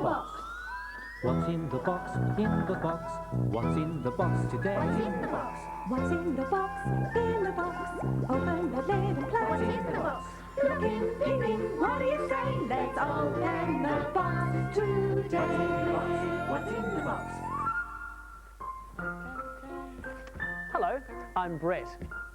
box? What's in the box? In the box? What's in the box today? What's in the box? What's in the box? In the box. Open the lid and play. What's in the box? Looking, peeping, what do you say? Let's open the box today. What's in the box? Hello, I'm Brett.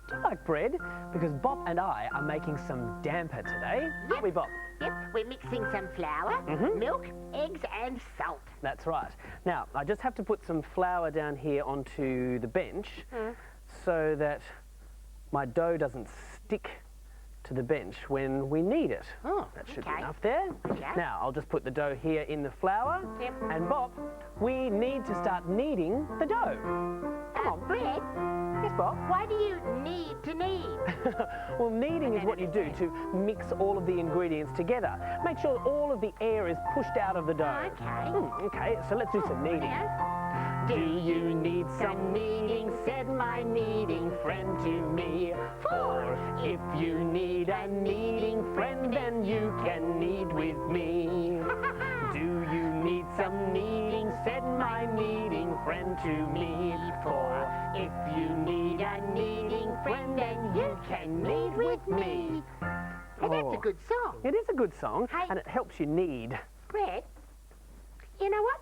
Do you like bread? Because Bob and I are making some damper today. Aren't we, Bob? Yep, we're mixing some flour, milk, eggs and salt. That's right. Now, I just have to put some flour down here onto the bench so that my dough doesn't stick to the bench when we need it. Oh, that should be okay. enough there. Okay. Now, I'll just put the dough here in the flour. Yep. And Bob, we need to start kneading the dough. Come on. Brett, Yes, Bob? why do you need to knead? Well, kneading is what you do to mix all of the ingredients together. Make sure all of the air is pushed out of the dough. Okay. Okay, so let's do some kneading. Yeah. Do you need some kneading? Said my kneading friend to me. For if you need a kneading friend, then you can knead with me. Do you need some kneading? Said my kneading friend to me. For if you need a kneading friend, then you can knead with me. Hey, that's a good song. It is a good song, Hey. and it helps you knead. Brett, you know what?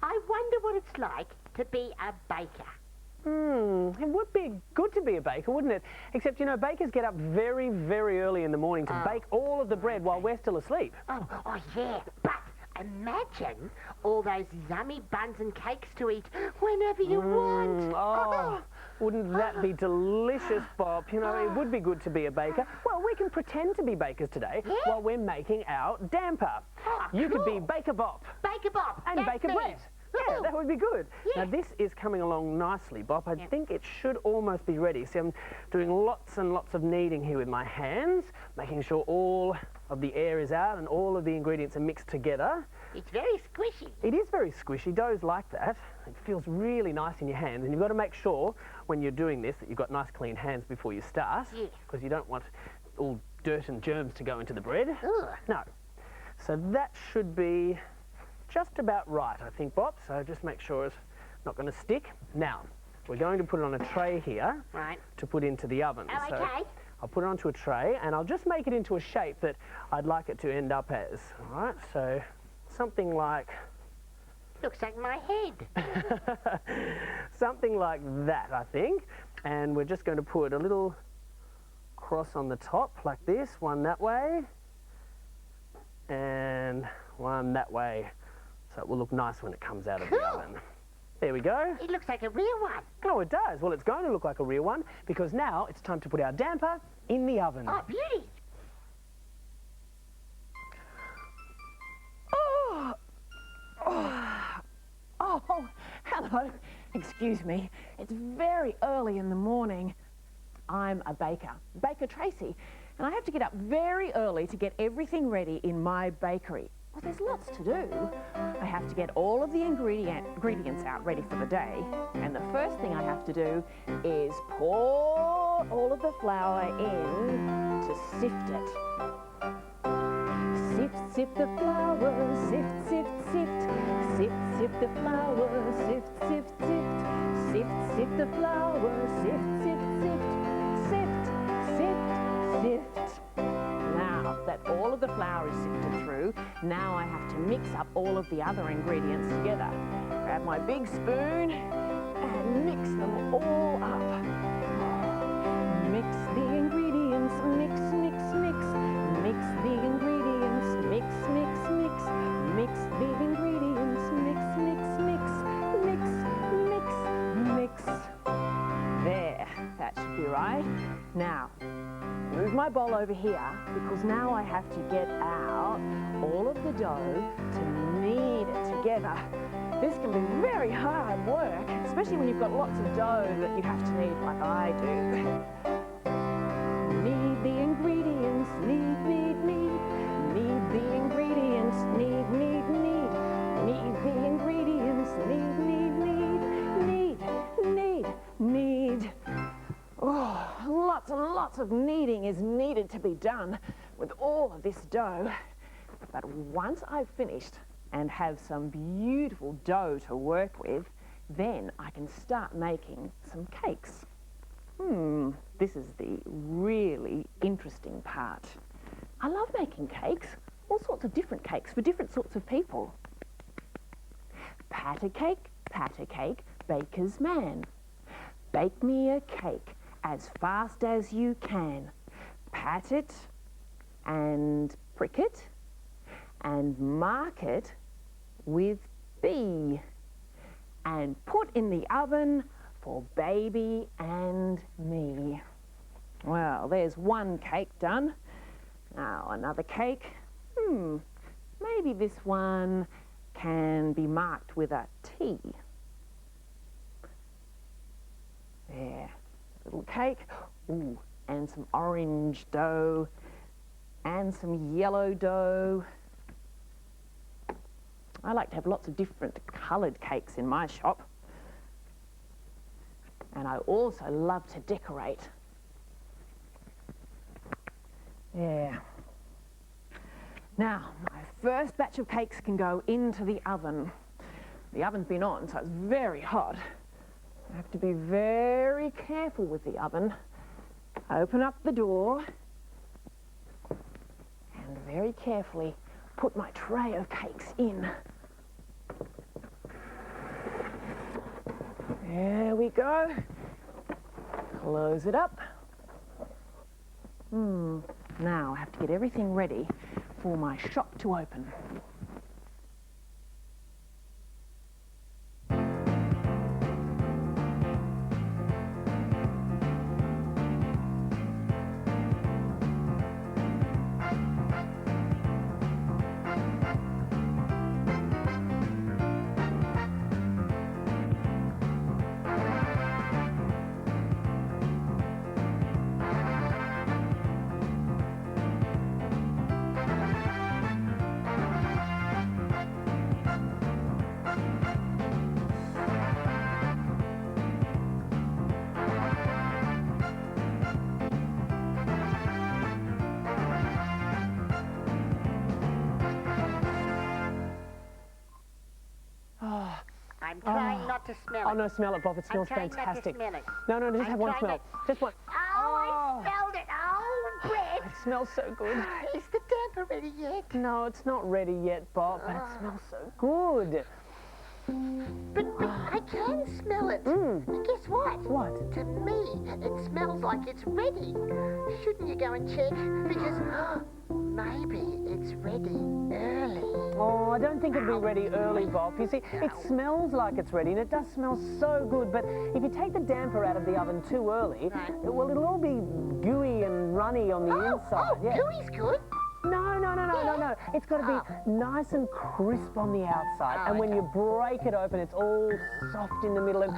I wonder what it's like to be a baker. It would be good to be a baker, wouldn't it? Except, you know, bakers get up very, very early in the morning to bake all of the bread while we're still asleep. Oh, yeah, but imagine all those yummy buns and cakes to eat whenever you want. Oh, wouldn't that be delicious, Bob? You know, it would be good to be a baker. Well, we can pretend to be bakers today while we're making our damper. You could be Baker Bob. Baker Bob. And that's Baker me. Brett. Yeah, that would be good. Yeah. Now, this is coming along nicely, Bob. I think it should almost be ready. See, I'm doing lots and lots of kneading here with my hands, making sure all of the air is out and all of the ingredients are mixed together. It's very squishy. It is very squishy. Dough's like that. It feels really nice in your hands, and you've got to make sure when you're doing this that you've got nice clean hands before you start, because you don't want all dirt and germs to go into the bread. Ugh. No. So that should be just about right, I think, Bob. So just make sure it's not going to stick. Now, we're going to put it on a tray here to put into the oven. Oh, So okay. I'll put it onto a tray, and I'll just make it into a shape that I'd like it to end up as. All right, so something like... Looks like my head. something like that, I think. And we're just going to put a little cross on the top like this, one that way, and one that way. So it will look nice when it comes out of the oven. There we go. It looks like a real one. Oh, it does. Well, it's going to look like a real one because now it's time to put our damper in the oven. Oh, beauty. Oh, hello. Excuse me. It's very early in the morning. I'm a baker, Baker Tracy, and I have to get up very early to get everything ready in my bakery. Well, there's lots to do. I have to get all of the ingredients out ready for the day, and the first thing I have to do is pour all of the flour in to sift it. Sift, sift the flour, sift, sift, sift. Sift, sift the flour, sift, sift, sift. Sift, sift the flour, sift, sift, sift. Sift, sift, sift. Now that all of the flour is sifted through, now I have to mix up all of the other ingredients together. Grab my big spoon and mix them all up. Mix the ingredients, mix, mix, mix. Mix the ingredients, mix, mix, mix. Mix the ingredients, mix, mix, mix. Mix, mix, mix. There, that should be right. Now, move my bowl over here because now I have to get out all of the dough to knead it together. This can be very hard work, especially when you've got lots of dough that you have to knead like I do. Knead the ingredients, knead, knead, knead. Knead the ingredients, knead, knead, knead. Knead the ingredients, knead, knead, knead. Knead, knead, knead. Oh, lots and lots of kneading is needed to be done with all of this dough. But once I've finished, and have some beautiful dough to work with, then I can start making some cakes. This is the really interesting part. I love making cakes, all sorts of different cakes for different sorts of people. Pat a cake, baker's man. Bake me a cake as fast as you can. Pat it and prick it and mark it with B and put in the oven for baby and me. Well, there's one cake done. Now another cake. Maybe this one can be marked with a T. There, little cake. Ooh, and some orange dough and some yellow dough. I like to have lots of different coloured cakes in my shop. And I also love to decorate. Yeah. Now, my first batch of cakes can go into the oven. The oven's been on, so it's very hot. I have to be very careful with the oven. Open up the door and very carefully put my tray of cakes in. There we go. Close it up. Now I have to get everything ready for my shop to open. I'm trying not to smell it. Oh no, smell it, Bob. It smells I'm trying fantastic. Not to smell it. No, just I'm have one trying smell. not- Just one. Oh, I smelled it. Oh, Brett. It smells so good. Is the damper ready yet? No, it's not ready yet, Bob, but it smells so good. But I can smell it. And guess what? What? To me, it smells like it's ready. Shouldn't you go and check? Because maybe it's ready early. Oh, I don't think it'll be ready early, Bob. You see, it smells like it's ready, and it does smell so good, but if you take the damper out of the oven too early, Right. well, it'll all be gooey and runny on the inside. Oh, gooey's good. No. It's got to be nice and crisp on the outside. Oh, And when okay. you break it open, it's all soft in the middle. And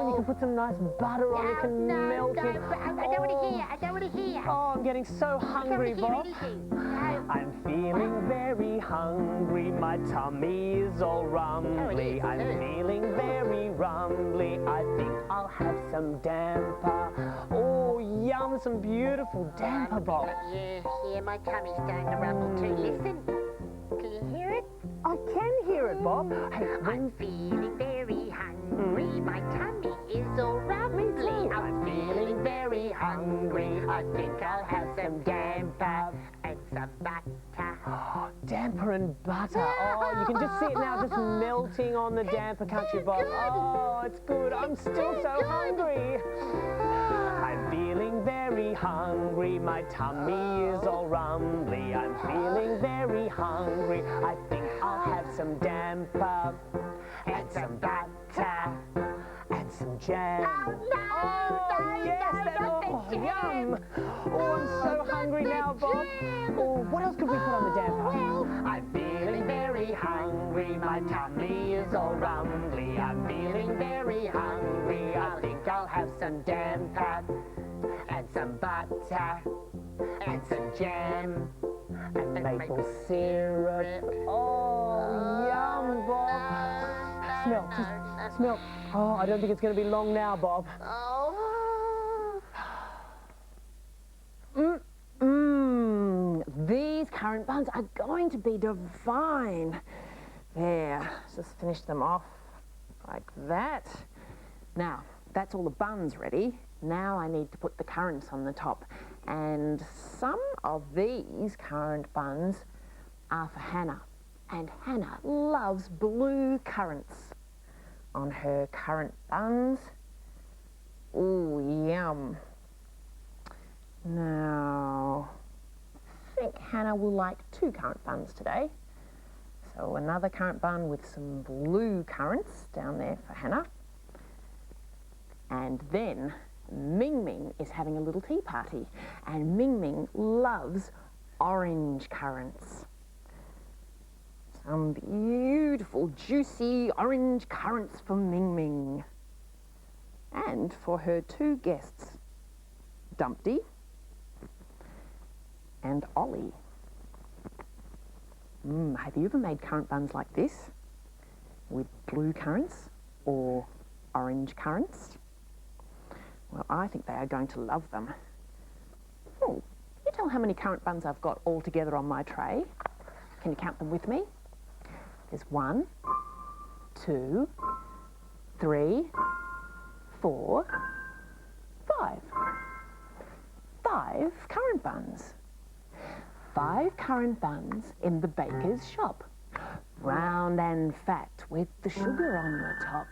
you can put some nice butter on it. You can melt it. I don't want to hear. I don't want to hear. Oh, I'm getting so hungry, Bob. I'm feeling very hungry. My tummy is all rumbly. I'm feeling very rumbly. I think I'll have some damper. Oh, yum, some beautiful damper, Bob. Yeah, my tummy's starting to rumble too. Listen, can you hear it? I can hear it, Bob. Hey, I'm feeling very hungry. My tummy is all rumbly. I'm feeling very hungry. I think I'll have some damper and some butter. damper and butter. Oh, you can just see it now, just melting on the damper, can't you, Bob? Oh, it's good. I'm still so hungry. I'm feeling very hungry. My tummy is all rumbly. I'm feeling very hungry. I think I'll have some damper and some butter and some jam. Oh, yes, yum. Oh, I'm so hungry now, Bob. Oh, what else could we put on the damper? I'm feeling very hungry. My tummy is all rumbly. I'm feeling very hungry. I think I'll have some damper and some butter and some jam and maple syrup. Oh, yum, Bob. Smell, just smell. Oh, I don't think it's going to be long now, Bob. These currant buns are going to be divine. There, just finish them off like that. Now, that's all the buns ready. Now I need to put the currants on the top. And some of these currant buns are for Hannah. And Hannah loves blue currants on her currant buns. Ooh, yum. Now, I think Hannah will like 2 currant buns today. So another currant bun with some blue currants down there for Hannah. And then Ming Ming is having a little tea party. And Ming Ming loves orange currants. Some beautiful, juicy orange currants for Ming Ming. And for her 2 guests, Dumpty and Ollie. Have you ever made currant buns like this? With blue currants or orange currants? Well, I think they are going to love them. Oh, can you tell how many currant buns I've got all together on my tray? Can you count them with me? There's 1, 2, 3, 4, 5. 5 currant buns. 5 currant buns in the baker's shop. Round and fat with the sugar on the top.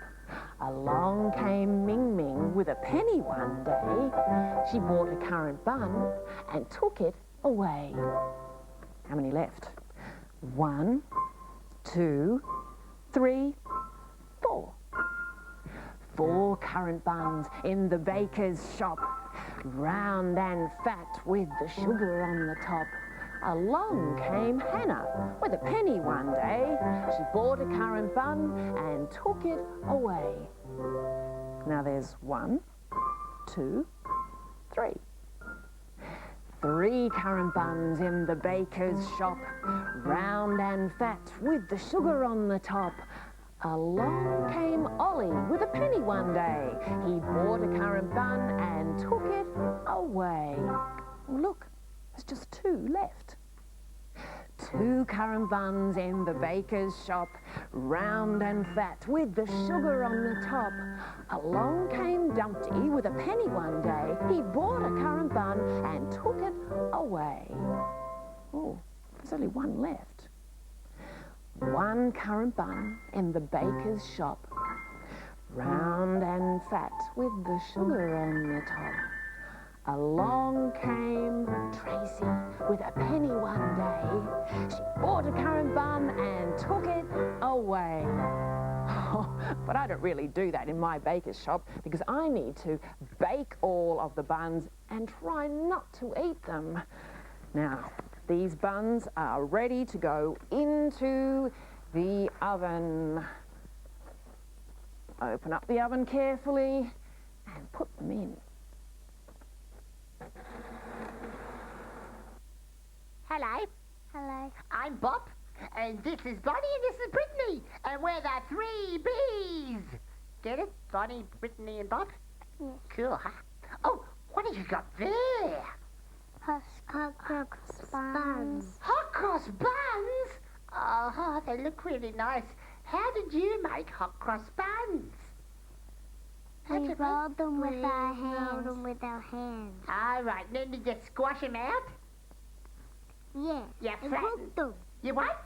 Along came Ming Ming with a penny one day. She bought a currant bun and took it away. How many left? 1, 2, 3, 4. 4 currant buns in the baker's shop. Round and fat with the sugar on the top. Along came Hannah with a penny one day. She bought a currant bun and took it away. Now there's 1, 2, 3. 3 currant buns in the baker's shop. Round and fat with the sugar on the top. Along came Ollie with a penny one day. He bought a currant bun and took it away. Look, there's just 2 left. 2 currant buns in the baker's shop, round and fat with the sugar on the top. Along came Dumpty with a penny one day. He bought a currant bun and took it away. Oh, there's only 1 left. 1 currant bun in the baker's shop, round and fat with the sugar on the top. Along came Tracy with a penny one day. She bought a currant bun and took it away. Oh, but I don't really do that in my baker's shop because I need to bake all of the buns and try not to eat them. Now, these buns are ready to go into the oven. Open up the oven carefully and put them in. Hello. Hello. I'm Bob, and this is Bonnie, and this is Brittany, and we're the 3 Bs. Get it? Bonnie, Brittany, and Bob? Yes. Cool, huh? Oh, what have you got there? Hot cross buns. Hot cross buns? Oh, they look really nice. How did you make hot cross buns? We rolled them with our hands. All right, then you just squash them out? Yes. You And flatten. cooked them. You what?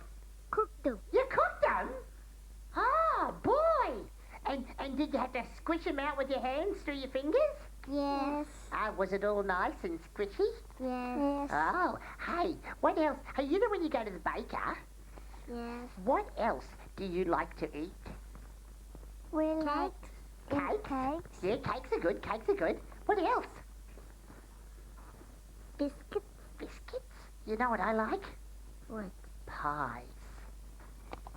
Cooked them. You cooked them? Oh, boy. And did you have to squish them out with your hands through your fingers? Yes. Was it all nice and squishy? Yes. Oh, hey, what else? Hey, you know when you go to the baker, Yes. what else do you like to eat? We like Cakes? cakes, Yeah, cakes are good, cakes are good. What else? biscuits. Biscuits? You know what I like? What? Pies.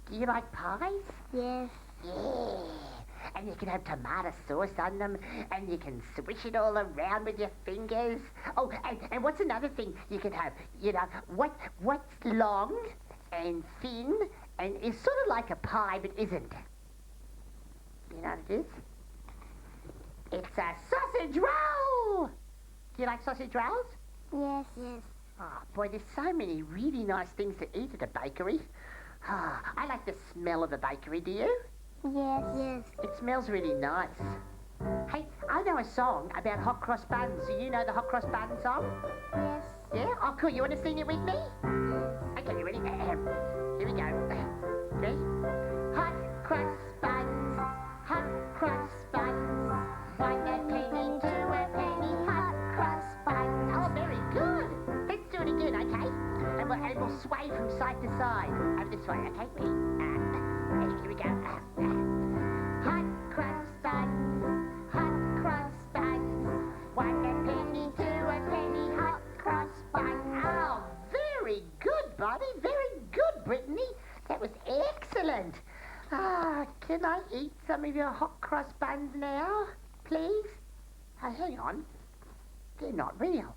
Do you like pies? Yes. Yeah. And you can have tomato sauce on them, and you can swish it all around with your fingers. Oh, and what's another thing you can have? You know, what's long and thin and is sort of like a pie but isn't? You know what it is? It's a sausage roll! Do you like sausage rolls? Yes. Yes. Oh, boy, there's so many really nice things to eat at a bakery. Ah, I like the smell of a bakery, do you? Yes. Yes. It smells really nice. Hey, I know a song about hot cross buns. Do you know the hot cross bun song? Yes. Yeah? Oh, cool. You want to sing it with me? Okay, you ready? Here we go. Ready? Hot cross buns, hot cross buns. 1 a penny, 2 a penny, hot cross buns. Oh, very good. Let's do it again, okay? And we'll sway from side to side. Over this way, okay? Ready? Here we go. Hot cross buns, hot cross buns. 1 a penny, 2 a penny, hot cross buns. Oh, very good, Bonnie. Very good, Brittany. That was excellent. Ah, can I eat some of your hot cross buns now, please? Oh, hang on. They're not real.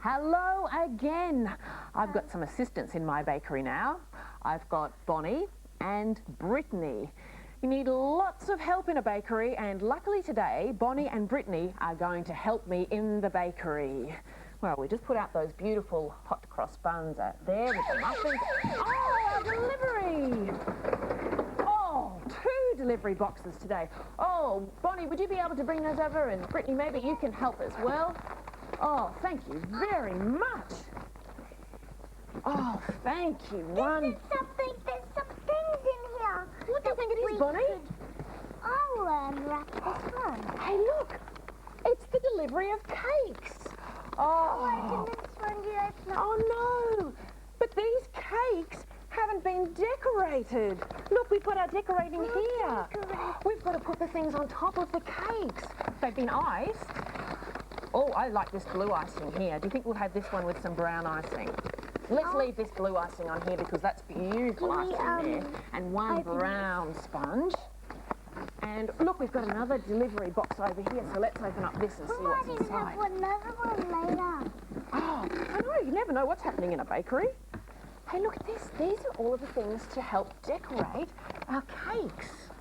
Hello again. I've got some assistants in my bakery now. I've got Bonnie and Brittany. You need lots of help in a bakery, and luckily today, Bonnie and Brittany are going to help me in the bakery. Well, we just put out those beautiful hot cross buns out there with the muffins. Oh, our delivery! Oh, 2 delivery boxes today. Oh, Bonnie, would you be able to bring those over? And Brittany, maybe you can help as well. Oh, thank you very much. Oh, thank you. There's some things in here. What do you think it is, Bonnie? I'll wrap this one. Hey, look. It's the delivery of cakes. Oh. Oh, no. But these cakes haven't been decorated. Look, we've got our decorating here. We've got to put the things on top of the cakes. They've been iced. Oh, I like this blue icing here. Do you think we'll have this one with some brown icing? Let's leave this blue icing on here because that's beautiful icing there. And one brown sponge. And look, we've got another delivery box over here, so let's open up this and see what's inside. Another one later. Oh, I know, you never know what's happening in a bakery. Hey, look at this. These are all of the things to help decorate our cakes.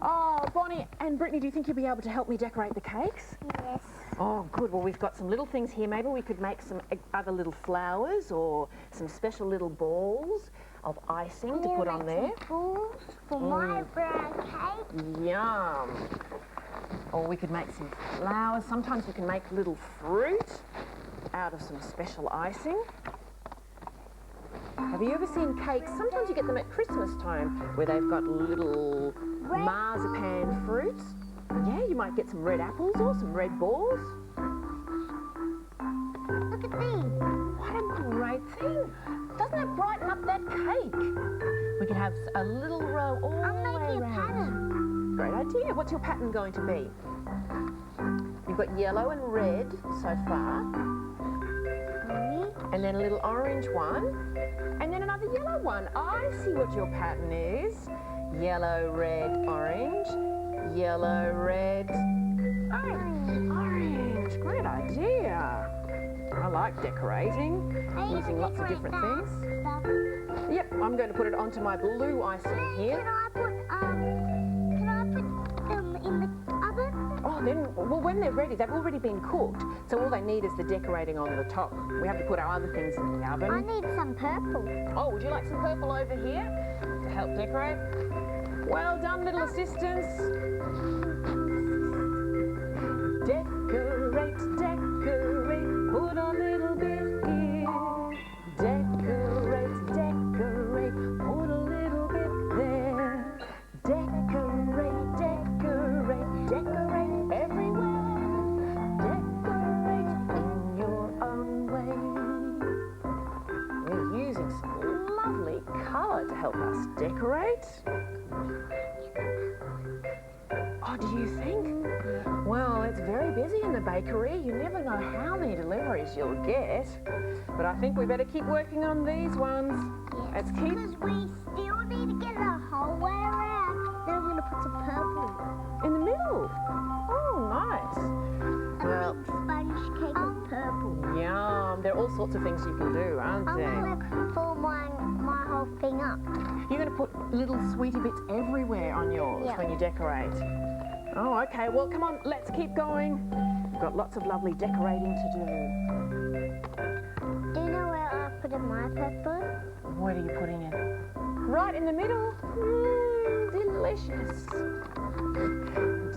Oh, Bonnie and Brittany, do you think you'll be able to help me decorate the cakes? Yes. Oh, good. Well, we've got some little things here. Maybe we could make some other little flowers or some special little balls of icing to put on there. Balls for my brown cake. Yum. Or we could make some flowers. Sometimes we can make little fruit out of some special icing. Have you ever seen cakes? Sometimes you get them at Christmas time where they've got little marzipan fruits. Yeah, you might get some red apples or some red balls. Look at these. What a great thing. Doesn't it brighten up that cake? We could have a little row all the way around. I'm making a pattern. Great idea. What's your pattern going to be? You've got yellow and red so far. And then a little orange one. And then another yellow one. I see what your pattern is. Yellow, red, orange. Yellow, red, orange. Great idea. I like decorating, using lots of different things. Yep, I'm going to put it onto my blue icing here. Can I put them in the oven? Oh, then, well, when they're ready, they've already been cooked. So all they need is the decorating on the top. We have to put our other things in the oven. I need some purple. Oh, would you like some purple over here to help decorate? Well done, little assistants. Decorate, decorate, put a little bit here. Decorate, decorate, put a little bit there. Decorate, decorate, decorate everywhere. Decorate in your own way. We're using some lovely colour to help us decorate. Oh, do you think? Well, it's very busy in the bakery. You never know how many deliveries you'll get. But I think we better keep working on these ones. Let's keep... Because we still need to get the whole way around. Then we're going to lots of purple. In the middle. Oh, nice. Well, Sponge cake of purple. yum. There are all sorts of things you can do, aren't I there? want to fill my whole thing up. You're going to put little sweetie bits everywhere on yours Yeah. when you decorate. Oh, okay. Well, come on, let's keep going. We've got lots of lovely decorating to do. Do you know where I put in my pepper? What are you putting in? Right in the middle. Delicious.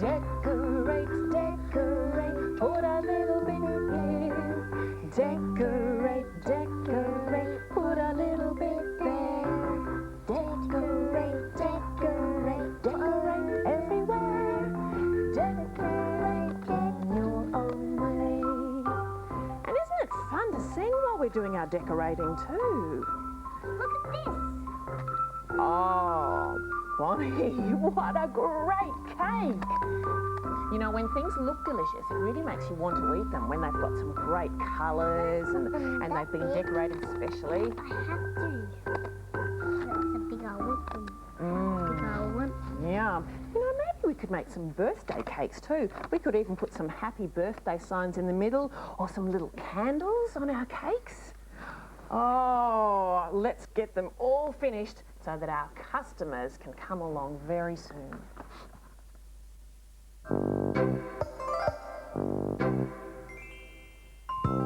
Decorate, decorate, put a little bit here. Decorate, decorate, put a little bit there. Decorate, decorate, decorate everywhere. Decorate in your own way. And isn't it fun to sing while we're doing our decorating too? Look at this. Oh, Bonnie, what a great cake! You know, when things look delicious, it really makes you want to eat them when they've got some great colours and they've been decorated specially. I have to. That's a big old one. Big old one. Yeah. You know, maybe we could make some birthday cakes too. We could even put some happy birthday signs in the middle or some little candles on our cakes. Oh, let's get them all finished so that our customers can come along very soon.